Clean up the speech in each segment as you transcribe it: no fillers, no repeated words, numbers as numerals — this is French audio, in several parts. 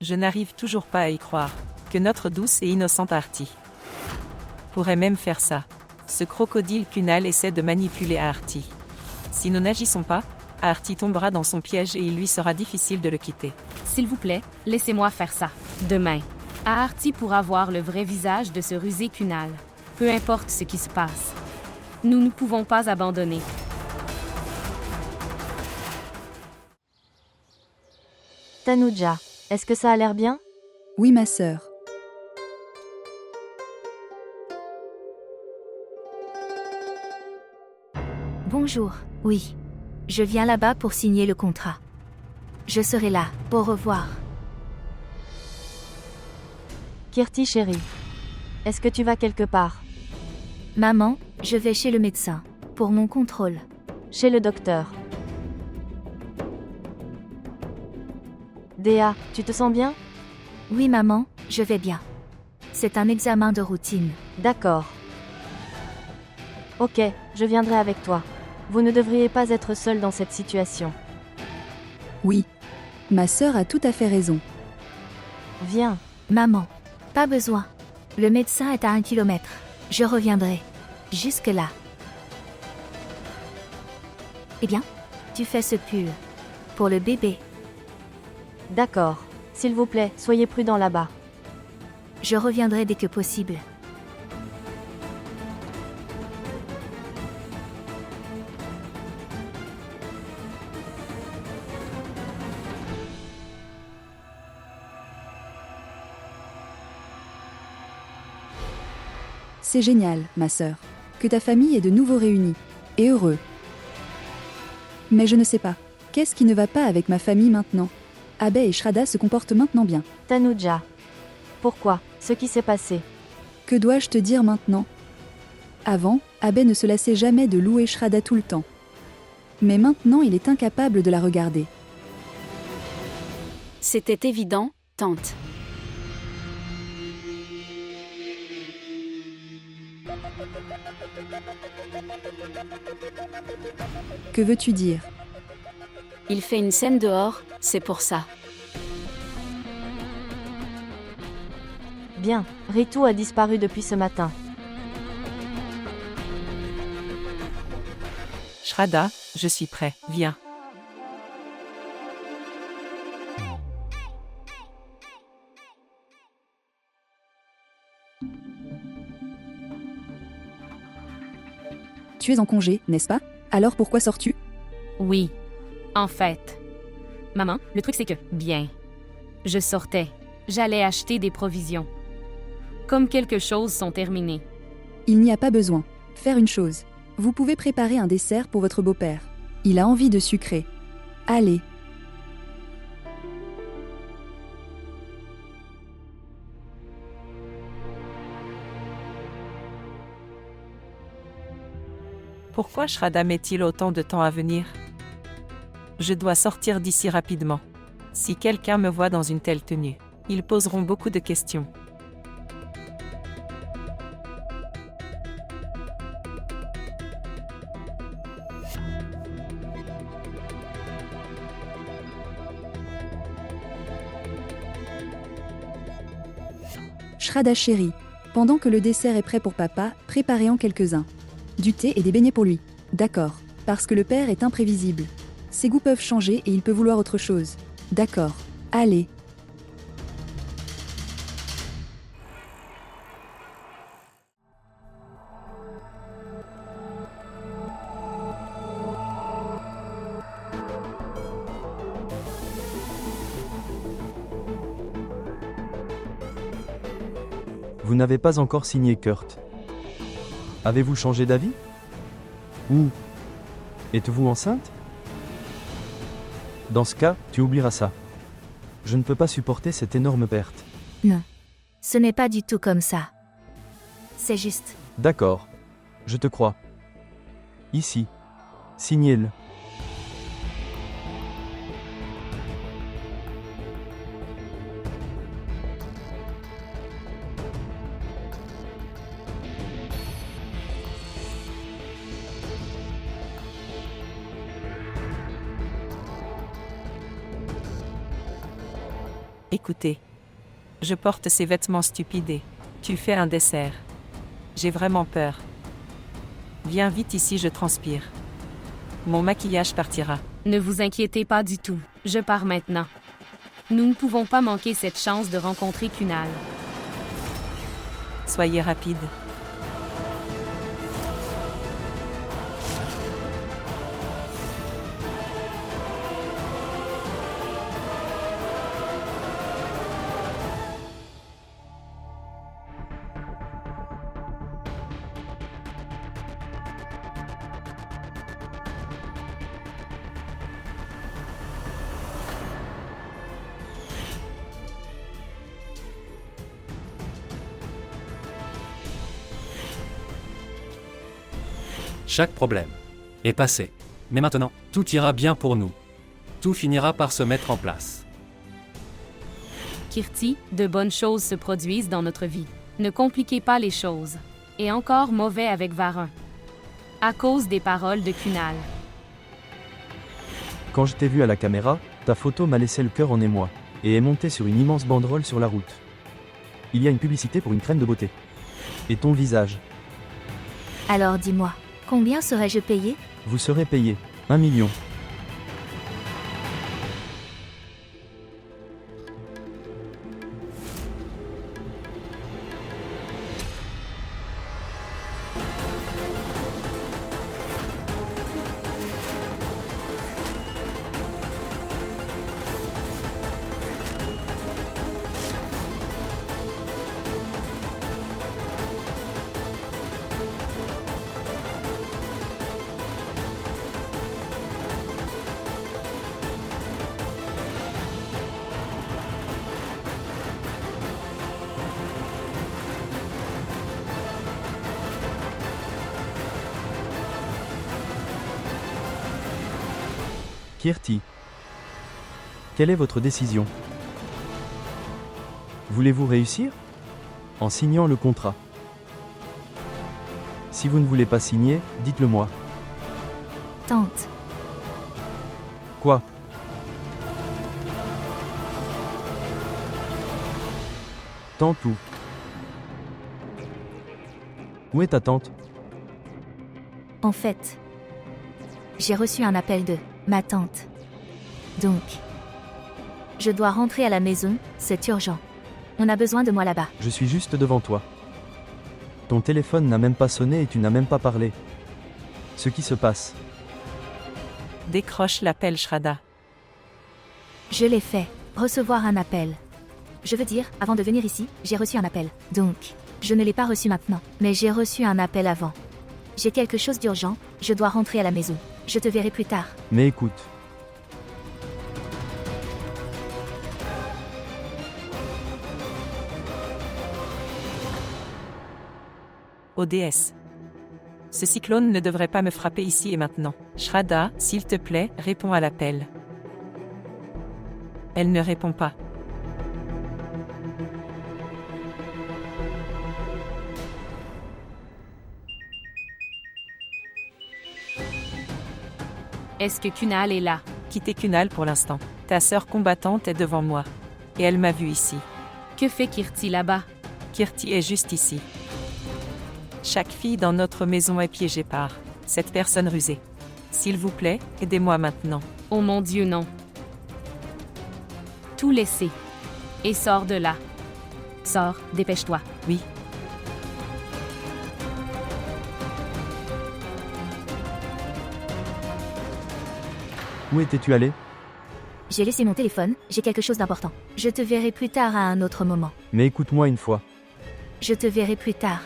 Je n'arrive toujours pas à y croire. Que notre douce et innocente Artie pourrait même faire ça. Ce crocodile Kunal essaie de manipuler Artie. Si nous n'agissons pas, Artie tombera dans son piège et il lui sera difficile de le quitter. S'il vous plaît, laissez-moi faire ça. Demain. Artie pourra voir le vrai visage de ce rusé Kunal. Peu importe ce qui se passe. Nous ne pouvons pas abandonner. Tanuja, est-ce que ça a l'air bien? Oui, ma sœur. Bonjour, oui. Je viens là-bas pour signer le contrat. Je serai là. Au revoir. Kirti chérie, est-ce que tu vas quelque part? Maman, je vais chez le médecin. Pour mon contrôle. Chez le docteur. Déa, tu te sens bien? Oui maman, je vais bien. C'est un examen de routine. D'accord. Ok, je viendrai avec toi. Vous ne devriez pas être seul dans cette situation. Oui. Ma sœur a tout à fait raison. Viens. Maman, pas besoin. Le médecin est à 1 kilomètre. Je reviendrai. Jusque-là. Eh bien, tu fais ce pull. Pour le bébé. D'accord. S'il vous plaît, soyez prudents là-bas. Je reviendrai dès que possible. C'est génial, ma sœur. Que ta famille est de nouveau réunie. Et heureux. Mais je ne sais pas. Qu'est-ce qui ne va pas avec ma famille maintenant? Abe et Shraddha se comportent maintenant bien. Tanuja. Pourquoi? Ce qui s'est passé. Que dois-je te dire maintenant? Avant, Abe ne se lassait jamais de louer Shraddha tout le temps. Mais maintenant il est incapable de la regarder. C'était évident, tante. Que veux-tu dire? Il fait une scène dehors, c'est pour ça. Bien, Ritu a disparu depuis ce matin. Shraddha, je suis prêt, viens. Tu es en congé, n'est-ce pas? Alors pourquoi sors-tu? Oui. En fait. Maman, le truc c'est que, bien. Je sortais. J'allais acheter des provisions. Comme quelque chose sont terminées. Il n'y a pas besoin. Faire une chose. Vous pouvez préparer un dessert pour votre beau-père. Il a envie de sucré. Allez. Pourquoi Shraddha met-il autant de temps à venir? Je dois sortir d'ici rapidement. Si quelqu'un me voit dans une telle tenue, ils poseront beaucoup de questions. Shraddha chérie, pendant que le dessert est prêt pour papa, préparez-en quelques-uns. Du thé et des beignets pour lui. D'accord, parce que le père est imprévisible. Ses goûts peuvent changer et il peut vouloir autre chose. D'accord, allez. Vous n'avez pas encore signé Kurt. Avez-vous changé d'avis? Ou êtes-vous enceinte? Dans ce cas, tu oublieras ça. Je ne peux pas supporter cette énorme perte. Non. Ce n'est pas du tout comme ça. C'est juste. D'accord. Je te crois. Ici. Signez-le. écouter. Je porte ces vêtements stupides et tu fais un dessert. J'ai vraiment peur. Viens vite ici, je transpire. Mon maquillage partira. Ne vous inquiétez pas du tout, je pars maintenant. Nous ne pouvons pas manquer cette chance de rencontrer Kunal. Soyez rapide. Chaque problème est passé. Mais maintenant, tout ira bien pour nous. Tout finira par se mettre en place. Kirti, de bonnes choses se produisent dans notre vie. Ne compliquez pas les choses. Et encore mauvais avec Varun. À cause des paroles de Kunal. Quand je t'ai vu à la caméra, ta photo m'a laissé le cœur en émoi, et est montée sur une immense banderole sur la route. Il y a une publicité pour une crème de beauté. Et ton visage. Alors dis-moi, combien serais-je payé? Vous serez payé 1 million. Kirti, quelle est votre décision? Voulez-vous réussir? En signant le contrat. Si vous ne voulez pas signer, dites-le moi. Tente. Quoi? Tante où? Où est ta tante? En fait, j'ai reçu un appel de ma tante. Donc, je dois rentrer à la maison, c'est urgent. On a besoin de moi là-bas. Je suis juste devant toi. Ton téléphone n'a même pas sonné et tu n'as même pas parlé. Ce qui se passe. Décroche l'appel, Shraddha. Je l'ai fait. Recevoir un appel. Je veux dire, avant de venir ici, j'ai reçu un appel. Donc, je ne l'ai pas reçu maintenant, mais j'ai reçu un appel avant. J'ai quelque chose d'urgent, je dois rentrer à la maison. Je te verrai plus tard. Mais écoute. ODS. Ce cyclone ne devrait pas me frapper ici et maintenant. Shraddha, s'il te plaît, réponds à l'appel. Elle ne répond pas. Est-ce que Kunal est là? Quittez Kunal pour l'instant. Ta sœur combattante est devant moi. Et elle m'a vu ici. Que fait Kirti là-bas? Kirti est juste ici. Chaque fille dans notre maison est piégée par cette personne rusée. S'il vous plaît, aidez-moi maintenant. Oh mon Dieu, non. Tout laisser. Et sors de là. Sors, dépêche-toi. Oui. Où étais-tu allé? J'ai laissé mon téléphone, j'ai quelque chose d'important. Je te verrai plus tard à un autre moment. Mais écoute-moi une fois. Je te verrai plus tard.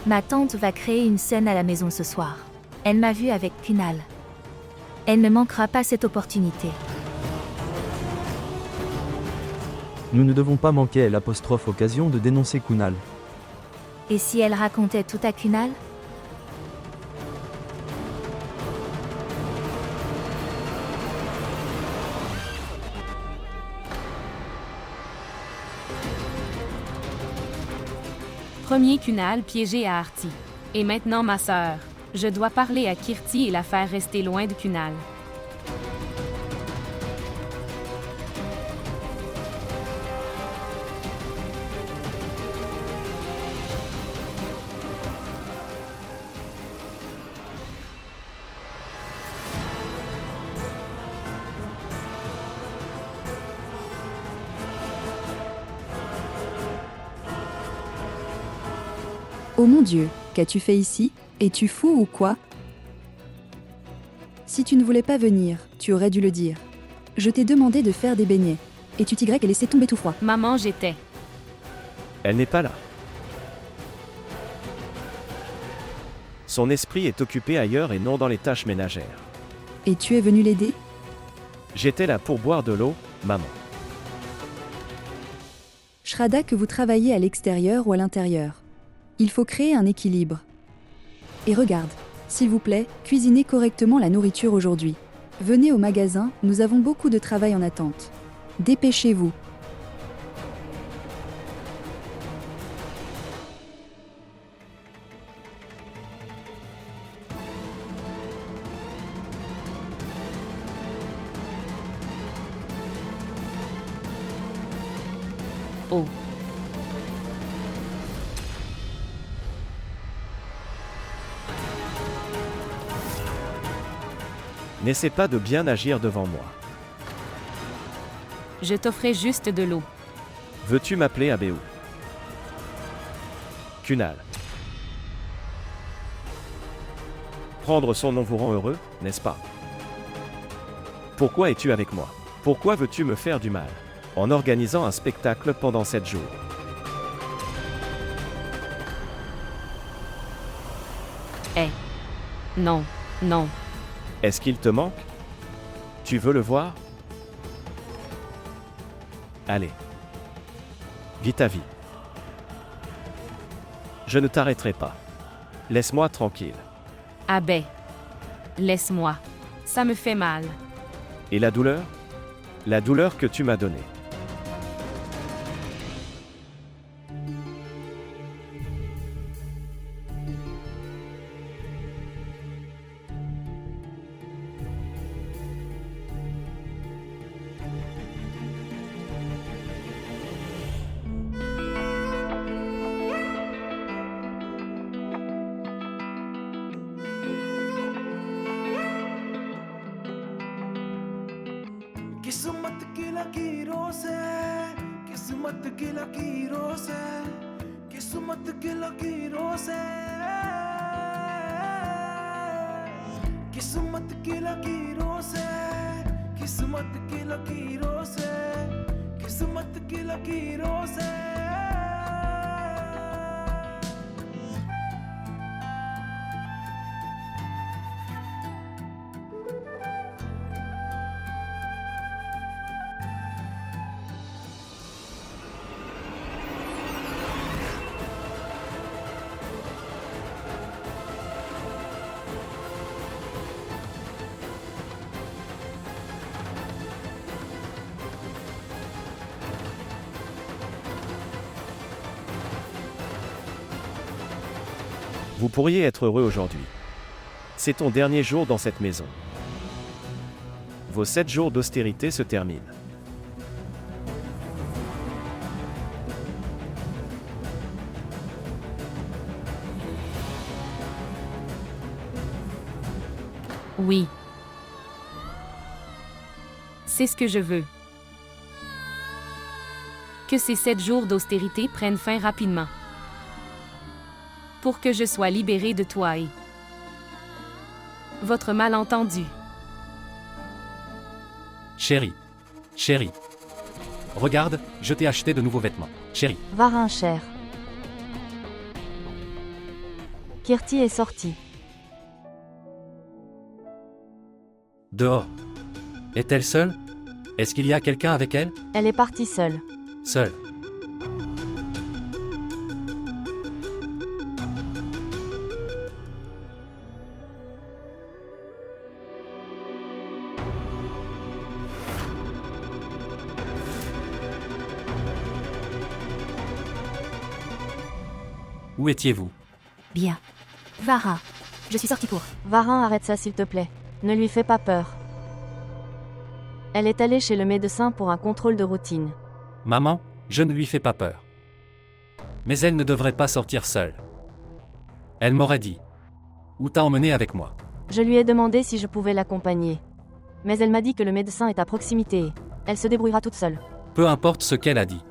Ma tante va créer une scène à la maison ce soir. Elle m'a vue avec Kunal. Elle ne manquera pas cette opportunité. Nous ne devons pas manquer l'occasion de dénoncer Kunal. Et si elle racontait tout à Kunal? Premier Kunal piégé à Arti. Et maintenant ma sœur. Je dois parler à Kirti et la faire rester loin de Kunal. Oh mon Dieu, qu'as-tu fait ici? Es-tu fou ou quoi? Si tu ne voulais pas venir, tu aurais dû le dire. Je t'ai demandé de faire des beignets. Et tu t'y et laissé tomber tout froid. Maman, j'étais. Elle n'est pas là. Son esprit est occupé ailleurs et non dans les tâches ménagères. Et tu es venu l'aider? J'étais là pour boire de l'eau, maman. Shraddha, que vous travaillez à l'extérieur ou à l'intérieur. Il faut créer un équilibre. Et regarde, s'il vous plaît, cuisinez correctement la nourriture aujourd'hui. Venez au magasin, nous avons beaucoup de travail en attente. Dépêchez-vous. Oh. N'essaie pas de bien agir devant moi. Je t'offrais juste de l'eau. Veux-tu m'appeler Abéou? Kunal. Prendre son nom vous rend heureux, n'est-ce pas? Pourquoi es-tu avec moi? Pourquoi veux-tu me faire du mal? En organisant un spectacle pendant 7 jours. Non, non. Est-ce qu'il te manque? Tu veux le voir? Allez. Vis ta vie. Je ne t'arrêterai pas. Laisse-moi tranquille. Abé. Laisse-moi. Ça me fait mal. Et la douleur? La douleur que tu m'as donnée. किस्मत की लकीरों से किस्मत की लकीरों से किस्मत की लकीरों से किस्मत की लकीरों से किस्मत की लकीरों से किस्मत की लकीरों से Vous pourriez être heureux aujourd'hui. C'est ton dernier jour dans cette maison. Vos 7 jours d'austérité se terminent. Oui. C'est ce que je veux. Que ces 7 jours d'austérité prennent fin rapidement. Pour que je sois libérée de toi et votre malentendu. Chérie. Chérie. Regarde, je t'ai acheté de nouveaux vêtements. Chérie. Varin cher. Kirti est sortie. Dehors. Est-elle seule? Est-ce qu'il y a quelqu'un avec elle? Elle est partie seule. seul. Où étiez-vous? Bien. Vara. Je suis sortie pour. Varin, arrête ça s'il te plaît. Ne lui fais pas peur. Elle est allée chez le médecin pour un contrôle de routine. Maman, je ne lui fais pas peur. Mais elle ne devrait pas sortir seule. Elle m'aurait dit. Où t'as emmené avec moi? Je lui ai demandé si je pouvais l'accompagner. Mais elle m'a dit que le médecin est à proximité. Elle se débrouillera toute seule. Peu importe ce qu'elle a dit.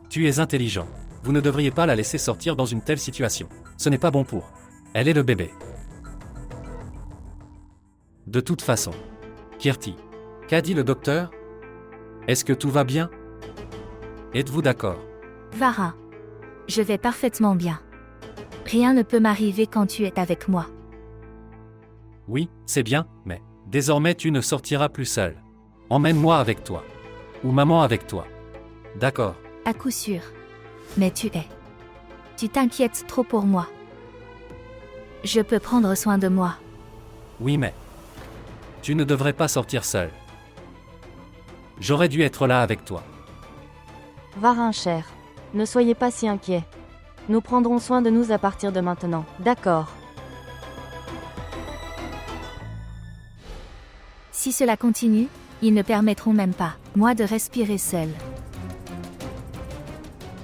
Tu es intelligent. Vous ne devriez pas la laisser sortir dans une telle situation. Ce n'est pas bon pour. Elle est le bébé. De toute façon. Kirti. Qu'a dit le docteur? Est-ce que tout va bien? Êtes-vous d'accord? Vara. Je vais parfaitement bien. Rien ne peut m'arriver quand tu es avec moi. Oui, c'est bien, mais désormais tu ne sortiras plus seule. Emmène-moi avec toi. Ou maman avec toi. D'accord. À coup sûr. Mais tu es. Tu t'inquiètes trop pour moi. Je peux prendre soin de moi. Oui, mais tu ne devrais pas sortir seule. J'aurais dû être là avec toi. Varin cher. Ne soyez pas si inquiet. Nous prendrons soin de nous à partir de maintenant. D'accord. Si cela continue, ils ne permettront même pas, moi, de respirer seul.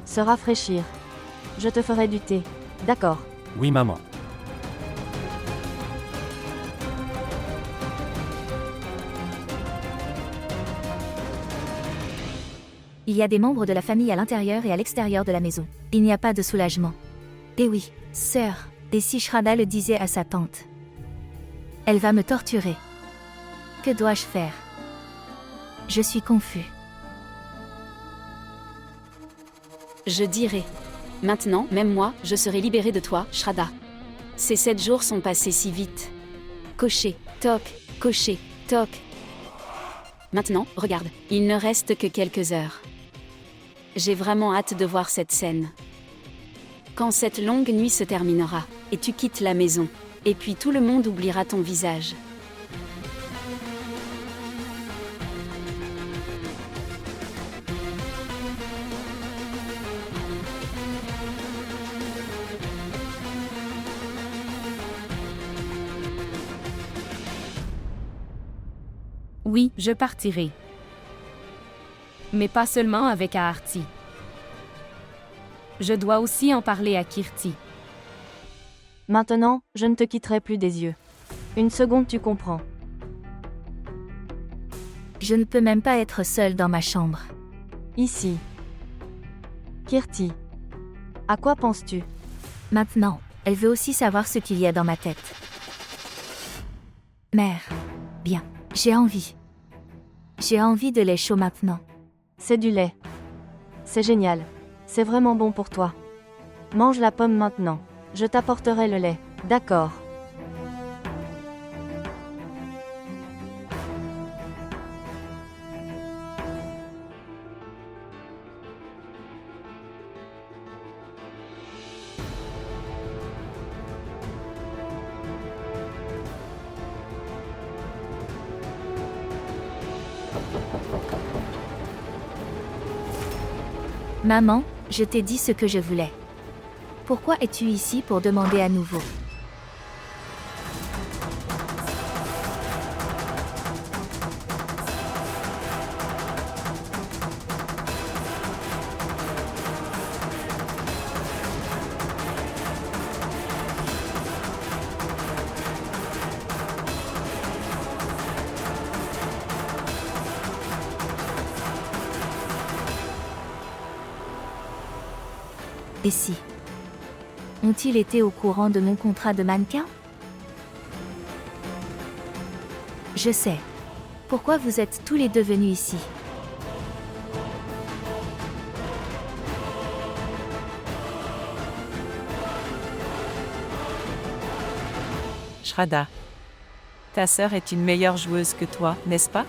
Se rafraîchir. Je te ferai du thé. D'accord. Oui, maman. Il y a des membres de la famille à l'intérieur et à l'extérieur de la maison. Il n'y a pas de soulagement. Eh oui, sœur, et si Shraddha le disait à sa tante. Elle va me torturer. Que dois-je faire? Je suis confus. Je dirais. Maintenant, même moi, je serai libérée de toi, Shraddha. Ces 7 jours sont passés si vite. Cocher, toc, cocher, toc. Maintenant, regarde, il ne reste que quelques heures. J'ai vraiment hâte de voir cette scène. Quand cette longue nuit se terminera, et tu quittes la maison, et puis tout le monde oubliera ton visage. Oui, je partirai. Mais pas seulement avec Aarti. Je dois aussi en parler à Kirti. Maintenant, je ne te quitterai plus des yeux. Une seconde, tu comprends. Je ne peux même pas être seule dans ma chambre. Ici. Kirti. À quoi penses-tu? Maintenant, elle veut aussi savoir ce qu'il y a dans ma tête. Mère. Bien, j'ai envie. J'ai envie de lait chaud maintenant. C'est du lait. C'est génial. C'est vraiment bon pour toi. Mange la pomme maintenant. Je t'apporterai le lait. D'accord. Maman, je t'ai dit ce que je voulais. Pourquoi es-tu ici pour demander à nouveau? Et si? Ont-ils été au courant de mon contrat de mannequin? Je sais. Pourquoi vous êtes tous les deux venus ici? Shraddha. Ta sœur est une meilleure joueuse que toi, n'est-ce pas?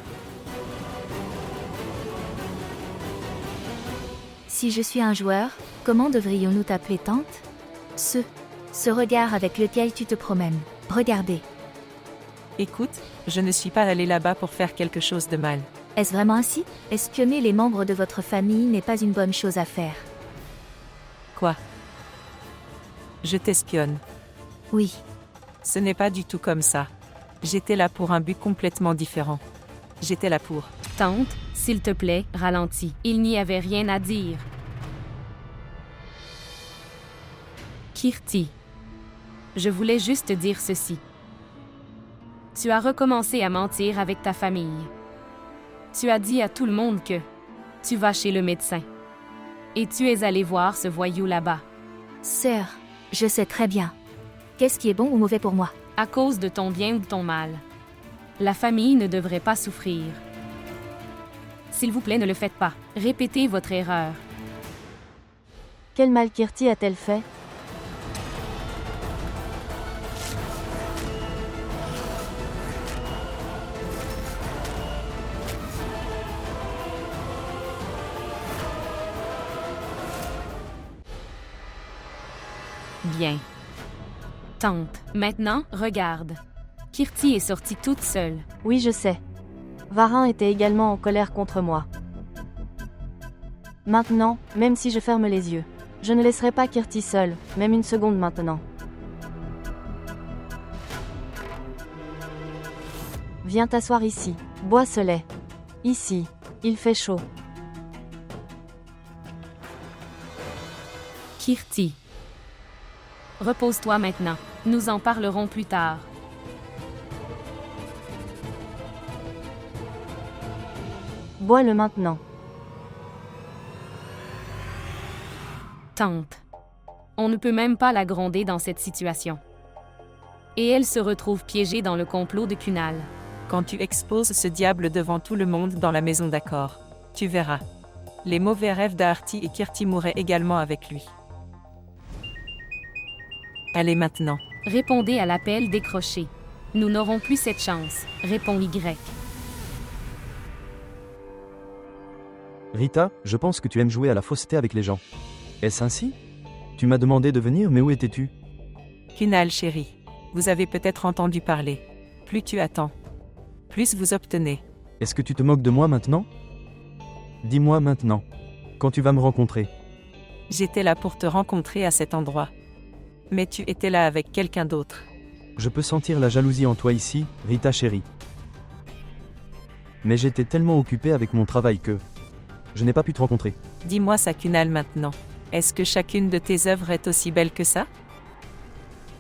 Si je suis un joueur, comment devrions-nous t'appeler tante? Ce regard avec lequel tu te promènes. Regardez. Écoute, je ne suis pas allée là-bas pour faire quelque chose de mal. Est-ce vraiment ainsi? Espionner les membres de votre famille n'est pas une bonne chose à faire. Quoi? Je t'espionne. Oui. Ce n'est pas du tout comme ça. J'étais là pour un but complètement différent. J'étais là pour... Tante, s'il te plaît, ralentis. Il n'y avait rien à dire. Kirti. Je voulais juste dire ceci. Tu as recommencé à mentir avec ta famille. Tu as dit à tout le monde que tu vas chez le médecin. Et tu es allé voir ce voyou là-bas. Sœur, je sais très bien. Qu'est-ce qui est bon ou mauvais pour moi? À cause de ton bien ou de ton mal. La famille ne devrait pas souffrir. S'il vous plaît, ne le faites pas. Répétez votre erreur. Quel mal Kirti a-t-elle fait? Bien. Tante, maintenant, regarde. Kirti est sortie toute seule. Oui, je sais. Varin était également en colère contre moi. Maintenant, même si je ferme les yeux, je ne laisserai pas Kirti seule, même une seconde maintenant. Viens t'asseoir ici. Bois ce lait. Ici. Il fait chaud. Kirti. Repose-toi maintenant. Nous en parlerons plus tard. Bois-le maintenant. Tante. On ne peut même pas la gronder dans cette situation. Et elle se retrouve piégée dans le complot de Kunal. Quand tu exposes ce diable devant tout le monde dans la maison d'accord, tu verras. Les mauvais rêves d'Aarti et Kirti mourraient également avec lui. Allez maintenant. Répondez à l'appel décroché. Nous n'aurons plus cette chance, répond Y. Rita, je pense que tu aimes jouer à la fausseté avec les gens. Est-ce ainsi? Tu m'as demandé de venir, mais où étais-tu? Kunal chéri, vous avez peut-être entendu parler. Plus tu attends, plus vous obtenez. Est-ce que tu te moques de moi maintenant? Dis-moi maintenant. Quand tu vas me rencontrer? J'étais là pour te rencontrer à cet endroit. Mais tu étais là avec quelqu'un d'autre. Je peux sentir la jalousie en toi ici, Rita chérie. Mais j'étais tellement occupé avec mon travail que... je n'ai pas pu te rencontrer. Dis-moi ça Kunal maintenant. Est-ce que chacune de tes œuvres est aussi belle que ça?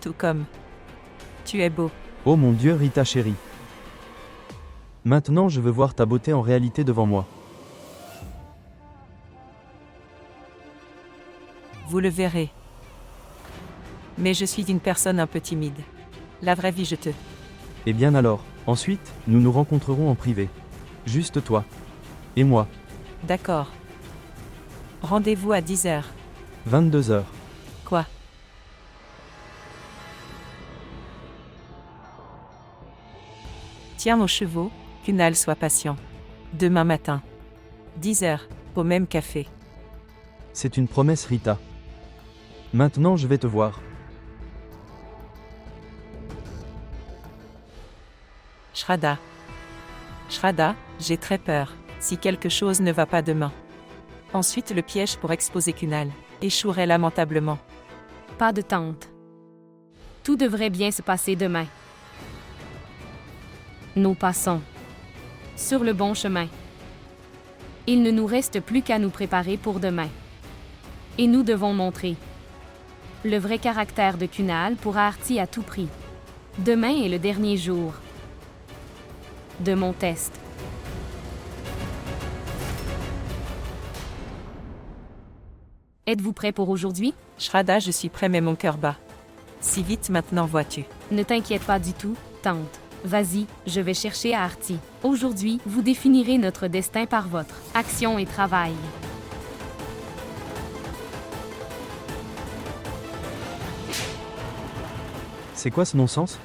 Tout comme... tu es beau. Oh mon Dieu Rita chérie. Maintenant je veux voir ta beauté en réalité devant moi. Vous le verrez. Mais je suis une personne un peu timide. La vraie vie je te... Eh bien alors, ensuite, nous nous rencontrerons en privé. Juste toi. Et moi. D'accord. Rendez-vous à 10h. 22h. Quoi? Tiens nos chevaux, Kunal sois patient. Demain matin. 10h, au même café. C'est une promesse Rita. Maintenant je vais te voir. Shraddha. Shraddha, j'ai très peur, si quelque chose ne va pas demain. Ensuite le piège pour exposer Kunal échouerait lamentablement. Pas de tante. Tout devrait bien se passer demain. Nous passons sur le bon chemin. Il ne nous reste plus qu'à nous préparer pour demain. Et nous devons montrer le vrai caractère de Kunal pour Aarti à tout prix. Demain est le dernier jour de mon test. Êtes-vous prêt pour aujourd'hui? Shraddha, je suis prêt mais mon cœur bat. Si vite maintenant vois-tu. Ne t'inquiète pas du tout, tante. Vas-y, je vais chercher Aarti. Aujourd'hui, vous définirez notre destin par votre action et travail. C'est quoi ce non-sens?